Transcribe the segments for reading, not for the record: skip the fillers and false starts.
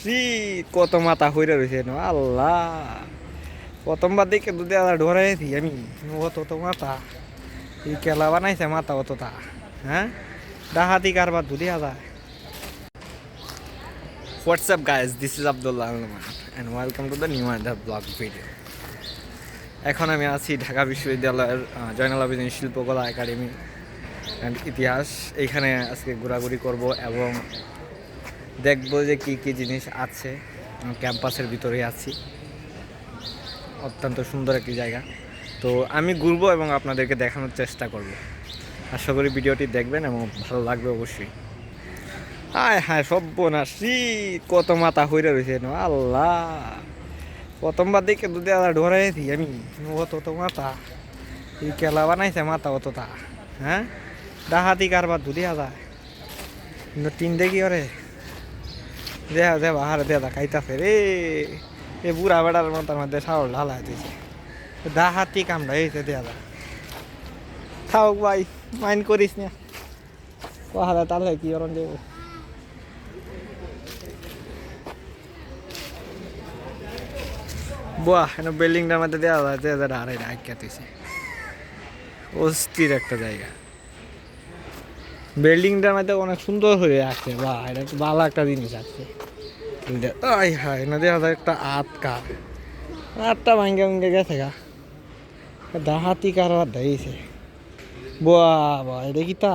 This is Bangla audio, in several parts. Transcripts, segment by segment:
শীত কত মাথা হইরা রয়েছে আল্লাহ। প্রথমবার দেখে দুধে আদা ঢোরাইছি আমি, অত তো মাথা এই কেলা বানাইছে মাথা অতটা। হ্যাঁ, ডাহাতি কারবার দুধে আদা। WhatsApp guys, this is Abdullah and welcome to the new other blog video. এখন আমি আছি ঢাকা বিশ্ববিদ্যালয়ের জয়নাল আবেদীন শিল্পকলা একাডেমি অ্যান্ড ইতিহাস। এইখানে আজকে ঘোরাঘুরি করব এবং দেখবো যে কী কী জিনিস আছে। ক্যাম্পাসের ভিতরে আছি, অত্যন্ত সুন্দর একটি জায়গা। তো আমি ঘুরবো এবং আপনাদেরকে দেখানোর চেষ্টা করব। আশা করি ভিডিওটি দেখবেন এবং ভালো লাগবে অবশ্যই। হায় হায় সর্বনাশ, শীত কত মাথা হইরে রয়েছে আল্লাহ। প্রথমবার দেখে দুধে আদা ঢোরাইছি আমি, অত তো মাথা এই কেলা বানাইছে মাথা অতটা। হ্যাঁ, ডাহাতি কারবার দুধে আদা তিন দেখি ওরে দেখা দে বাহারে দেদা খাইতাছে রে। এ বুড়া বেড়ার মাথার মধ্যে সাহস ঢালা দিয়েছে, ডাহাতি কামড়া হয়েছে দেদা। থাক ভাই, মাইন্ড করিস না, পাহাড়ে তাহলে কি অরণ দেব। বাহ, বিল্ডিংটার মধ্যে দেওয়া যায় আড়াই ডাকিয়েছে, অস্থির একটা জায়গা। বিল্ডিংটার মধ্যে অনেক সুন্দর হয়ে আছে, বাহ এটা একটু ভালো একটা জিনিস আছে। আই হাই না দেখা যায় একটা আটটা ভাঙ্গে ভাঙ্গে গেছে গা, ডাহাতি কারবার দিয়েছে। বাহ বাহ, এটা কি তা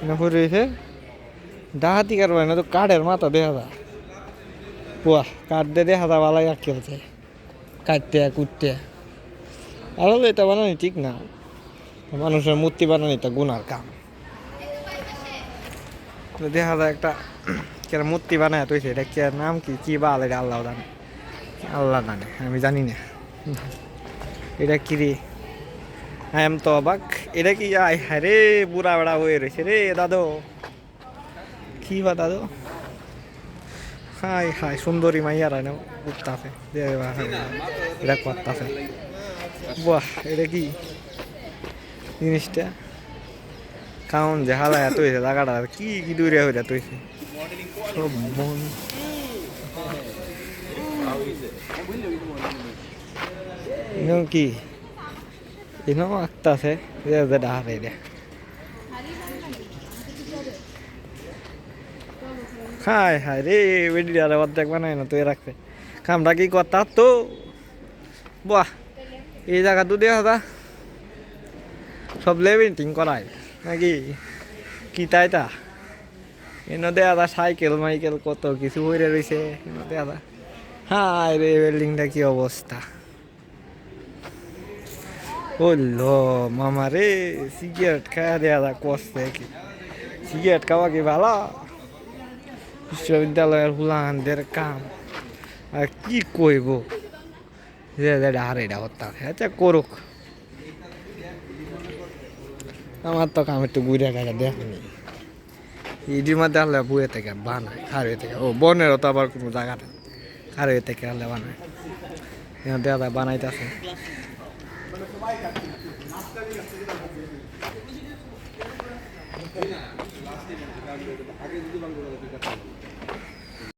না রয়েছে ডাহাতি কারবার না তো কাঠের মাথা দেখা যায়। বাহ, কাঠ দিয়ে দেখা যায় ভালো খেলছে, কাটতে কুটতে। আসলে এটা বানানি ঠিক না, মানুষের মূর্তি বানানি তো গুনার কাম। দেখা যায় একটা কেরা মূর্তি বানায় তৈছে, এটা কে নাম কি কি বাল, এটা আল্লাহ জানে, আল্লাহ জানে, আমি জানি না এটা কি রে। আই এম তো অবাক, এটা কি আয় হ্যাঁ রে, বুড়া বেড়া হয়ে রয়েছে রে দাদু। কি বা দাদু, হাই হাই সুন্দরী মাইয়ারা না উঠতাছে, এটা করতাছে। বাহ, এটা কি জিনিসটা, কারণ যে হালা এত হয়েছে জায়গাটা, কি কি দূরে হয়ে যেত হয়েছে সব মন। কি এনো আঁকতাছে ডাহাতে রে। হায় হায় রে, বেডি আরে অর্ধেক বানায় না তো এ রাখছে কামটা কি করতা তো। বাহ, এই জায়গা তো দেখা দা সব লেভেন্টিং করায় নাকি কি তাই তা। এনে দেয়া দা সাইকেল মাইকেল কত কিছু হয়ে রয়েছে এনে দেয়া দা। হায় রে, বিল্ডিংটা কি অবস্থা। বললো মামা রে, সিগারেট খাওয়া দেয়া দা কষছে কি, সিগারেট খাওয়া কি ভালো বিশ্ববিদ্যালয়ের হুলানদের কাম। আর কি কইব আর এটা হত্যা, আচ্ছা করুক, আমার তো কাম একটু ঘুরে গেছে দেখনি। ইডির মধ্যে আনলে বইয়ে থেকে বানায়, খারে থেকে ও বনেরও তো আবার কোনো জায়গা নেই, খারে থেকে আনলে বানায়, দেখা বানাইতেছে।